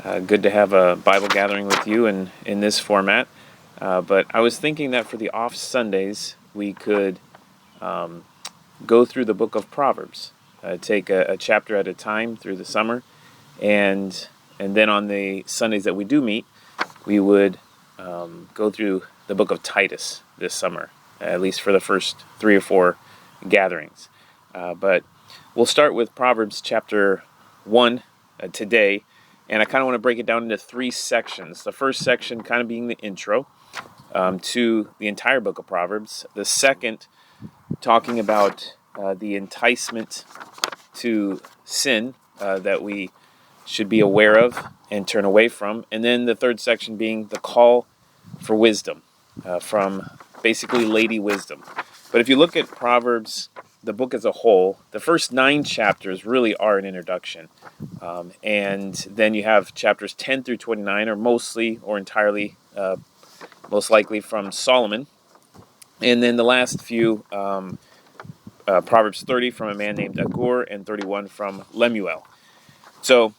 Good to have a Bible gathering with you in this format. But I was thinking that for the off Sundays, we could go through the book of Proverbs, take a chapter at a time through the summer, and then on the Sundays that we do meet, we would go through the book of Titus this summer, at least for the first 3 or 4 gatherings. But we'll start with Proverbs chapter 1 today, and I kind of want to break it down into 3 sections. The first section kind of being the intro to the entire book of Proverbs. The second, talking about the enticement to sin that we should be aware of and turn away from. And then the third section being the call for wisdom from basically Lady Wisdom. But if you look at Proverbs, the book as a whole, the first 9 chapters really are an introduction. And then you have chapters 10 through 29 are mostly or entirely, most likely from Solomon. And then the last few, Proverbs 30 from a man named Agur and 31 from Lemuel. So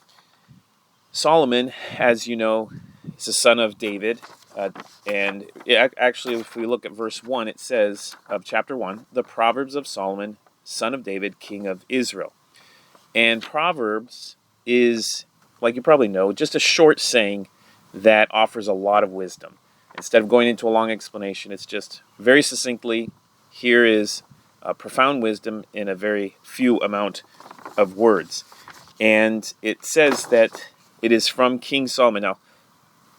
Solomon, as you know, is the son of David. And actually, if we look at verse 1, it says of chapter 1, the Proverbs of Solomon, son of David, king of Israel. And Proverbs is, like you probably know, just a short saying that offers a lot of wisdom. Instead of going into a long explanation, it's just very succinctly, here is profound wisdom in a very few amount of words. And it says that it is from King Solomon. Now,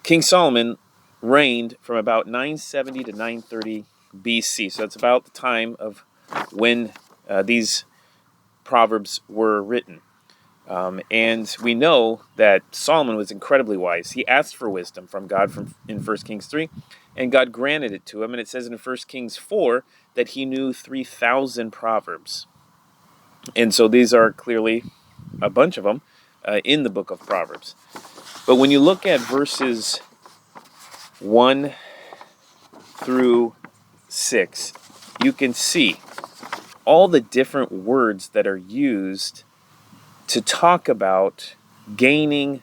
King Solomon reigned from about 970 to 930 BC. So that's about the time of when these Proverbs were written. And we know that Solomon was incredibly wise. He asked for wisdom from God in 1 Kings 3, and God granted it to him. And it says in 1 Kings 4 that he knew 3,000 Proverbs. And so these are clearly a bunch of them in the book of Proverbs. But when you look at verses 1 through 6, you can see all the different words that are used to talk about gaining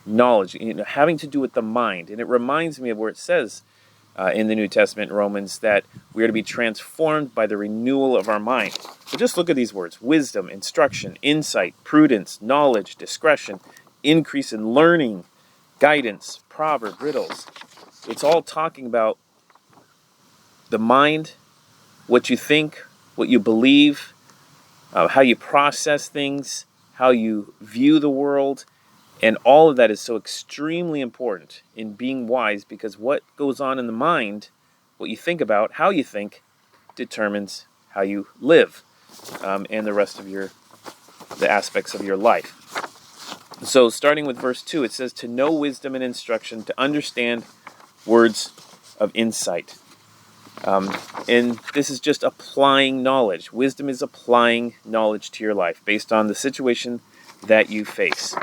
knowledge, having to do with the mind. And it reminds me of where it says in the New Testament, Romans, that we are to be transformed by the renewal of our mind. So just look at these words: wisdom, instruction, insight, prudence, knowledge, discretion, increase in learning, guidance, proverb, riddles. It's all talking about the mind, what you think, what you believe, how you process things, how you view the world, and all of that is so extremely important in being wise, because what goes on in the mind, what you think about, how you think, determines how you live, and the rest of the aspects of your life. So starting with verse 2, it says, to know wisdom and instruction, to understand words of insight. And this is just applying knowledge. Wisdom is applying knowledge to your life based on the situation that you face.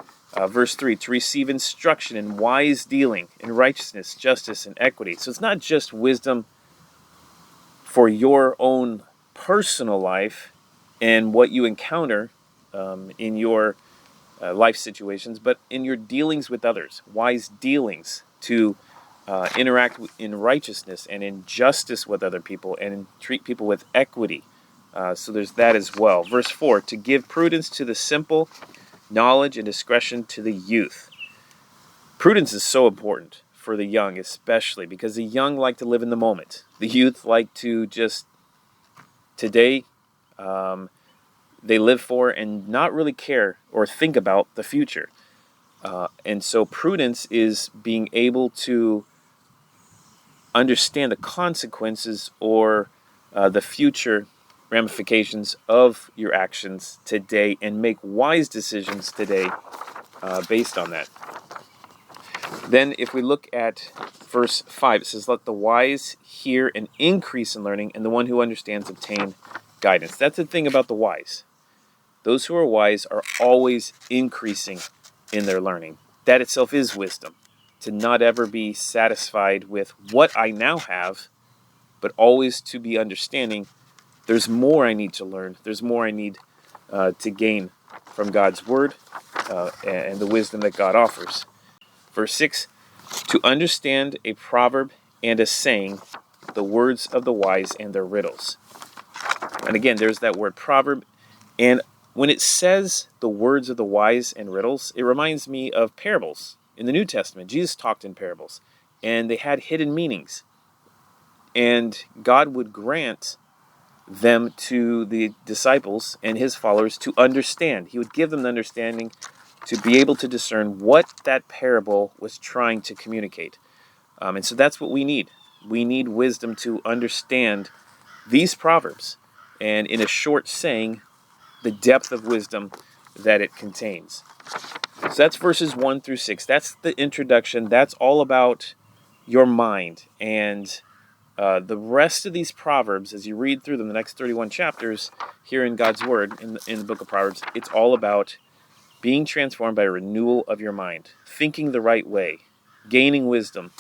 Verse 3, to receive instruction in wise dealing, in righteousness, justice, and equity. So it's not just wisdom for your own personal life and what you encounter in your life situations, but in your dealings with others. Wise dealings to interact in righteousness and in justice with other people and treat people with equity. So there's that as well. Verse 4, to give prudence to the simple, knowledge and discretion to the youth. Prudence is so important for the young, especially because the young like to live in the moment. The youth like to just today, they live for and not really care or think about the future. And so prudence is being able to understand the consequences or the future ramifications of your actions today and make wise decisions today based on that. Then if we look at verse 5, it says, let the wise hear and increase in learning, and the one who understands obtain guidance. That's the thing about the wise. Those who are wise are always increasing in their learning. That itself is wisdom, to not ever be satisfied with what I now have, but always to be understanding there's more I need to learn. There's more I need to gain from God's word and the wisdom that God offers. Verse 6, to understand a proverb and a saying, the words of the wise and their riddles. And again, there's that word proverb. And when it says the words of the wise and riddles, it reminds me of parables. In the New Testament, Jesus talked in parables, and they had hidden meanings. And God would grant them to the disciples and his followers to understand. He would give them the understanding to be able to discern what that parable was trying to communicate. And so that's what we need. We need wisdom to understand these proverbs, and in a short saying, the depth of wisdom that it contains. So that's verses 1 through 6. That's the introduction. That's all about your mind. And the rest of these Proverbs, as you read through them, the next 31 chapters here in God's Word, in the book of Proverbs, it's all about being transformed by a renewal of your mind, thinking the right way, gaining wisdom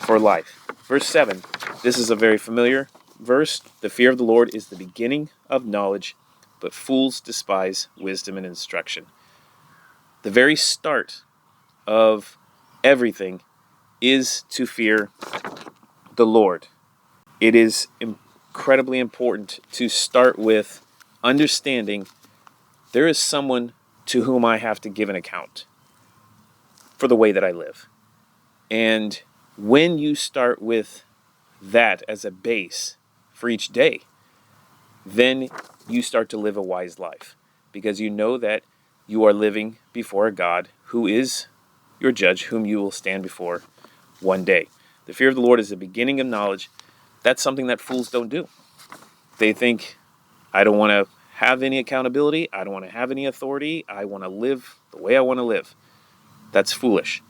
for life. Verse 7, this is a very familiar verse. The fear of the Lord is the beginning of knowledge, but fools despise wisdom and instruction. The very start of everything is to fear the Lord. It is incredibly important to start with understanding there is someone to whom I have to give an account for the way that I live. And when you start with that as a base for each day, then you start to live a wise life, because you know that you are living before a God who is your judge, whom you will stand before one day. The fear of the Lord is the beginning of knowledge. That's something that fools don't do. They think, I don't want to have any accountability. I don't want to have any authority. I want to live the way I want to live. That's foolish.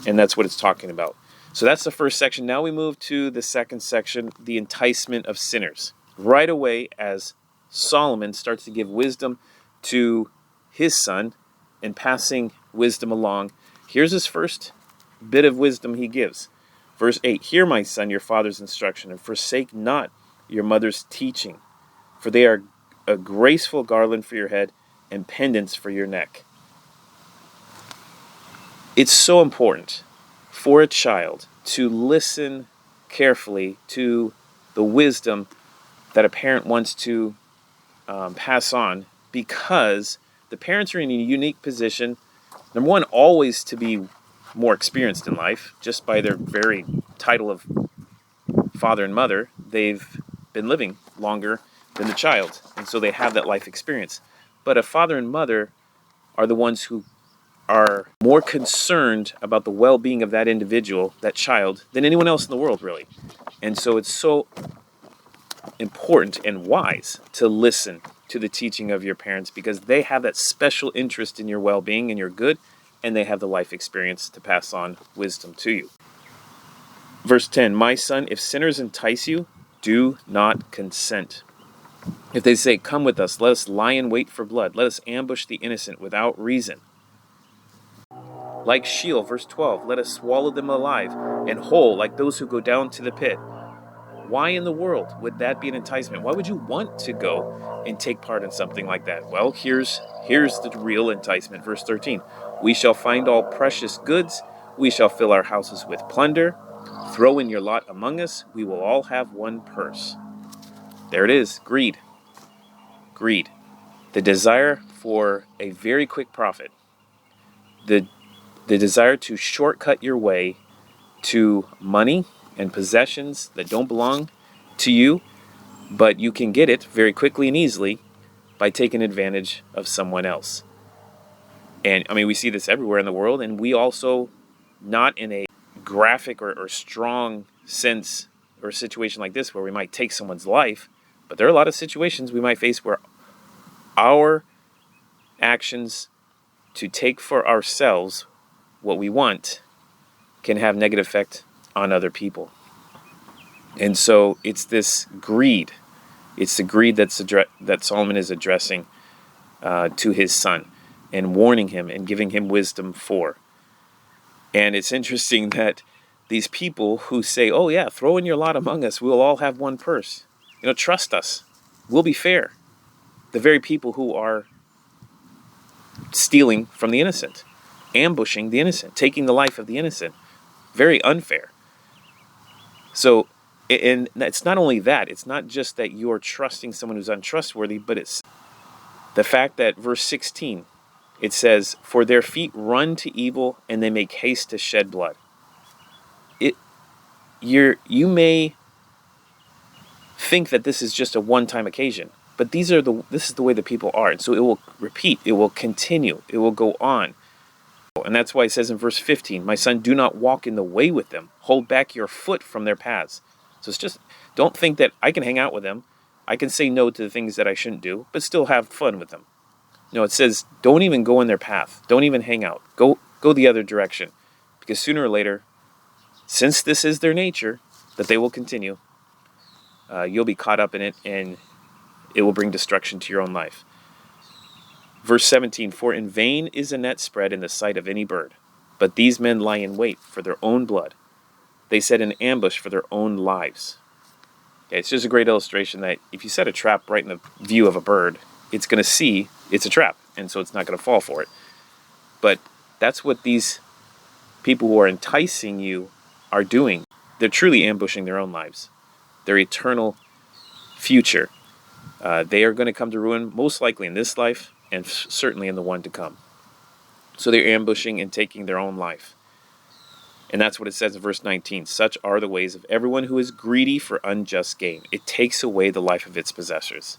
And that's what it's talking about. So that's the first section. Now we move to the second section, the enticement of sinners. Right away, as Solomon starts to give wisdom to his son and passing wisdom along, here's his first bit of wisdom he gives. Verse 8, hear, my son, your father's instruction, and forsake not your mother's teaching, for they are a graceful garland for your head and pendants for your neck. It's so important for a child to listen carefully to the wisdom that a parent wants to pass on, because the parents are in a unique position, number one, always to be more experienced in life, just by their very title of father and mother. They've been living longer than the child, and so they have that life experience. But a father and mother are the ones who are more concerned about the well-being of that individual, that child, than anyone else in the world, really. And so it's so important and wise to listen to the teaching of your parents, because they have that special interest in your well-being and your good, and they have the life experience to pass on wisdom to you. Verse 10, my son, if sinners entice you, do not consent. If they say, come with us, let us lie in wait for blood, let us ambush the innocent without reason. Like Sheol, verse 12, let us swallow them alive, and whole, like those who go down to the pit. Why in the world would that be an enticement? Why would you want to go and take part in something like that? Well, here's the real enticement. Verse 13, we shall find all precious goods. We shall fill our houses with plunder. Throw in your lot among us. We will all have one purse. There it is, greed. Greed. The desire for a very quick profit. The desire to shortcut your way to money and possessions that don't belong to you, but you can get it very quickly and easily by taking advantage of someone else. And I mean, we see this everywhere in the world, and we also, not in a graphic or strong sense or situation like this where we might take someone's life, but there are a lot of situations we might face where our actions to take for ourselves what we want can have negative effect on other people. And so it's this greed. It's the greed that Solomon is addressing to his son and warning him and giving him wisdom for. And it's interesting that these people who say, oh yeah, throw in your lot among us, we'll all have one purse. Trust us. We'll be fair. The very people who are stealing from the innocent. ambushing the innocent, taking the life of the innocent. Very unfair. So, and it's not only that, it's not just that you're trusting someone who's untrustworthy, but it's the fact that verse 16, it says, "For their feet run to evil and they make haste to shed blood." You may think that this is just a one-time occasion, but this is the way the people are. And so it will repeat, it will continue, it will go on. And that's why it says in verse 15, "My son, do not walk in the way with them. Hold back your foot from their paths." So it's just, don't think that I can hang out with them. I can say no to the things that I shouldn't do, but still have fun with them. No, it says, don't even go in their path. Don't even hang out. Go the other direction. Because sooner or later, since this is their nature, that they will continue, you'll be caught up in it, and it will bring destruction to your own life. Verse 17, "For in vain is a net spread in the sight of any bird, but these men lie in wait for their own blood. They set an ambush for their own lives." Okay, it's just a great illustration that if you set a trap right in the view of a bird, it's going to see it's a trap, and so it's not going to fall for it. But that's what these people who are enticing you are doing. They're truly ambushing their own lives, their eternal future. They are going to come to ruin, most likely in this life, and certainly in the one to come. So they're ambushing and taking their own life. And that's what it says in verse 19. "Such are the ways of everyone who is greedy for unjust gain. It takes away the life of its possessors."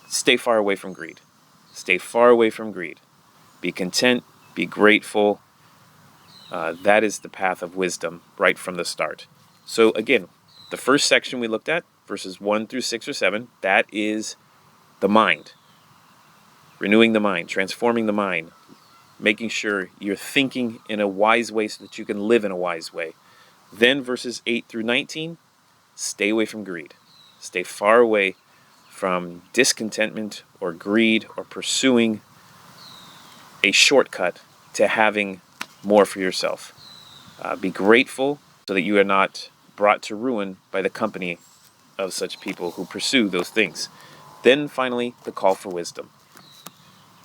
Stay far away from greed. Stay far away from greed. Be content. Be grateful. That is the path of wisdom right from the start. So again, the first section we looked at, verses 1 through 6 or 7, that is the mind. Renewing the mind, transforming the mind, making sure you're thinking in a wise way so that you can live in a wise way. Then verses 8 through 19, stay away from greed. Stay far away from discontentment or greed or pursuing a shortcut to having more for yourself. Be grateful so that you are not brought to ruin by the company of such people who pursue those things. Then finally, the call for wisdom.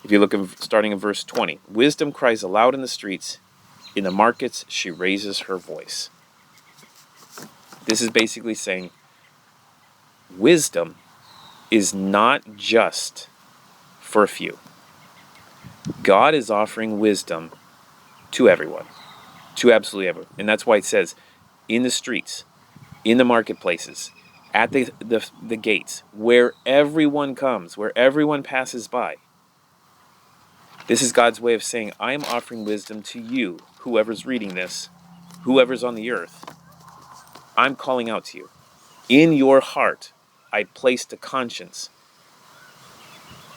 If you look starting in verse 20, "Wisdom cries aloud in the streets. In the markets, she raises her voice." This is basically saying wisdom is not just for a few. God is offering wisdom to everyone, to absolutely everyone. And that's why it says, in the streets, in the marketplaces, at the gates, where everyone comes, where everyone passes by. This is God's way of saying, I am offering wisdom to you, whoever's reading this, whoever's on the earth. I'm calling out to you. In your heart, I placed a conscience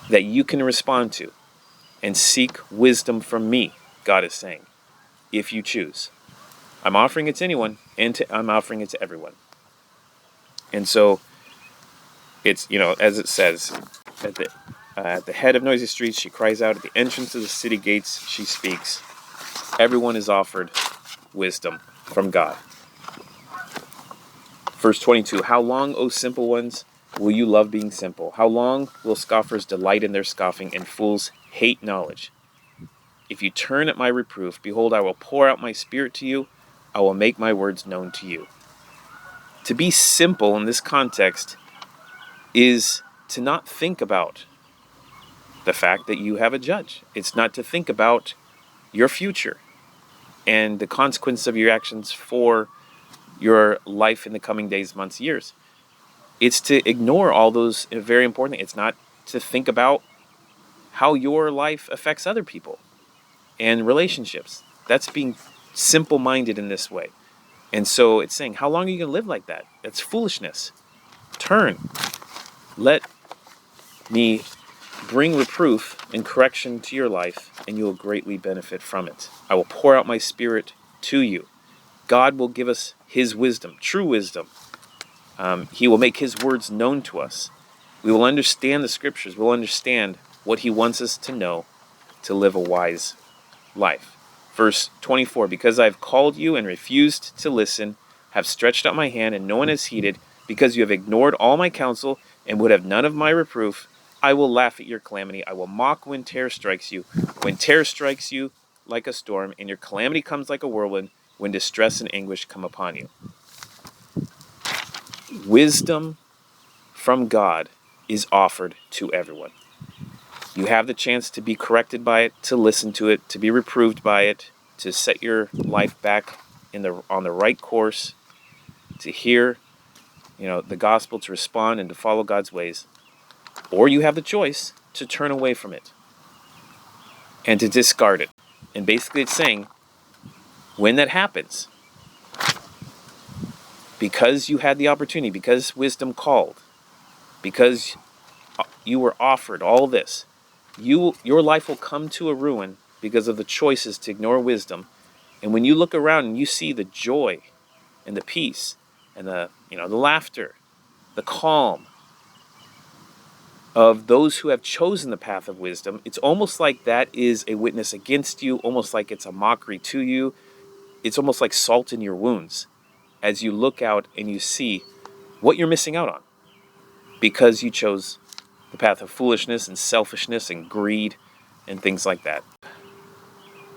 that you can respond to and seek wisdom from me, God is saying, if you choose. I'm offering it to anyone, and I'm offering it to everyone. And so, it's, as it says, at the head of noisy streets, she cries out. At the entrance of the city gates, she speaks. Everyone is offered wisdom from God. Verse 22, "How long, O simple ones, will you love being simple? How long will scoffers delight in their scoffing and fools hate knowledge? If you turn at my reproof, behold, I will pour out my spirit to you. I will make my words known to you." To be simple in this context is to not think about the fact that you have a judge. It's not to think about your future and the consequence of your actions for your life in the coming days, months, years. It's to ignore all those very important things. It's not to think about how your life affects other people and relationships. That's being simple-minded in this way. And so it's saying, how long are you going to live like that? That's foolishness. Turn. Let me bring reproof and correction to your life, and you will greatly benefit from it. I will pour out my spirit to you. God will give us his wisdom, true wisdom. He will make his words known to us. We will understand the scriptures. We'll understand what he wants us to know to live a wise life. Verse 24, "Because I have called you and refused to listen, have stretched out my hand and no one has heeded, because you have ignored all my counsel and would have none of my reproof, I will laugh at your calamity. I will mock when terror strikes you. When terror strikes you, like a storm, and your calamity comes like a whirlwind, when distress and anguish come upon you. Wisdom from God is offered to everyone. You have the chance to be corrected by it, to listen to it, to be reproved by it, to set your life back on the right course, to hear, the gospel, to respond and to follow God's ways. Or you have the choice to turn away from it and to discard it. And basically it's saying, when that happens, because you had the opportunity, because wisdom called, because you were offered all this, your life will come to a ruin because of the choices to ignore wisdom. And when you look around and you see the joy and the peace and the laughter, the calm of those who have chosen the path of wisdom, it's almost like that is a witness against you, almost like it's a mockery to you. It's almost like salt in your wounds as you look out and you see what you're missing out on because you chose the path of foolishness and selfishness and greed and things like that.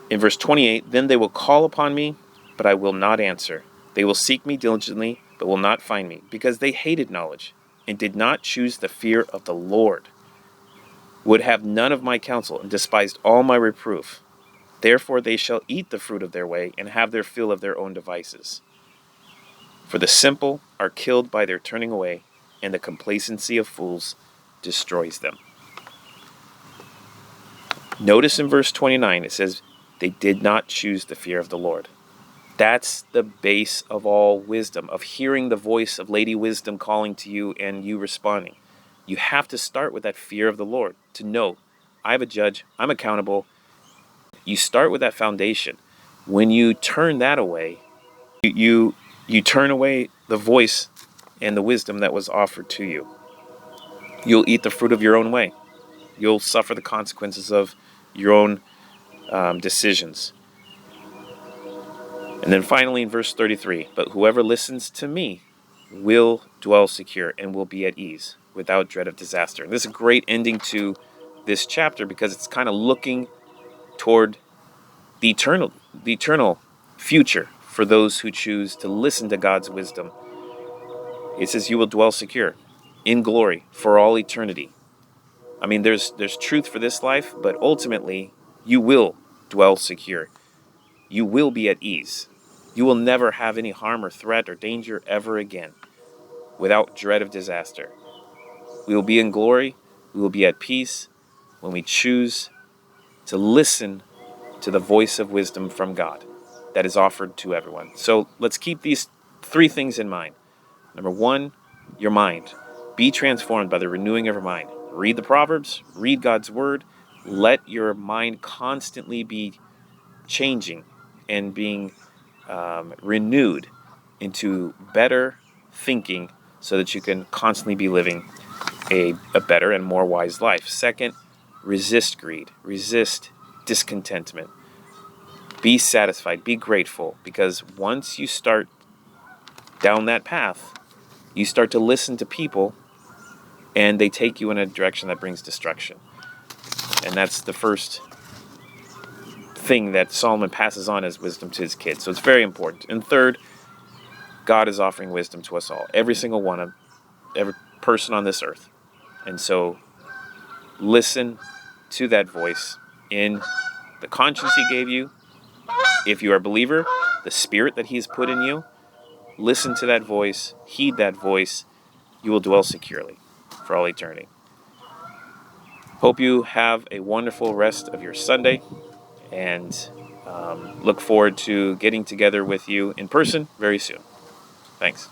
In verse 28, then they will call upon me, but I will not answer. They will seek me diligently, but will not find me, because they hated knowledge and did not choose the fear of the Lord, would have none of my counsel, and despised all my reproof. Therefore they shall eat the fruit of their way, and have their fill of their own devices. For the simple are killed by their turning away, and the complacency of fools destroys them. Notice in verse 29, it says, they did not choose the fear of the Lord. That's the base of all wisdom, of hearing the voice of Lady Wisdom calling to you and you responding. You have to start with that fear of the Lord, to know, I have a judge, I'm accountable. You start with that foundation. When you turn that away, you turn away the voice and the wisdom that was offered to you. You'll eat the fruit of your own way. You'll suffer the consequences of your own decisions. And then finally in verse 33, but whoever listens to me will dwell secure and will be at ease without dread of disaster. And this is a great ending to this chapter because it's kind of looking toward the eternal future for those who choose to listen to God's wisdom. It says you will dwell secure in glory for all eternity. I mean, there's truth for this life, but ultimately you will dwell secure. You will be at ease. You will never have any harm or threat or danger ever again without dread of disaster. We will be in glory. We will be at peace when we choose to listen to the voice of wisdom from God that is offered to everyone. So let's keep these three things in mind. Number one, your mind. Be transformed by the renewing of your mind. Read the Proverbs. Read God's Word. Let your mind constantly be changing and being renewed into better thinking so that you can constantly be living a better and more wise life. Second, resist greed. Resist discontentment. Be satisfied. Be grateful. Because once you start down that path, you start to listen to people and they take you in a direction that brings destruction. And that's the first thing that Solomon passes on as wisdom to his kids. So it's very important. And third, God is offering wisdom to us all. Every single one of every person on this earth. And so listen to that voice in the conscience he gave you. If you are a believer, the spirit that he's put in you, listen to that voice, heed that voice. You will dwell securely for all eternity. Hope you have a wonderful rest of your Sunday, and look forward to getting together with you in person very soon. Thanks.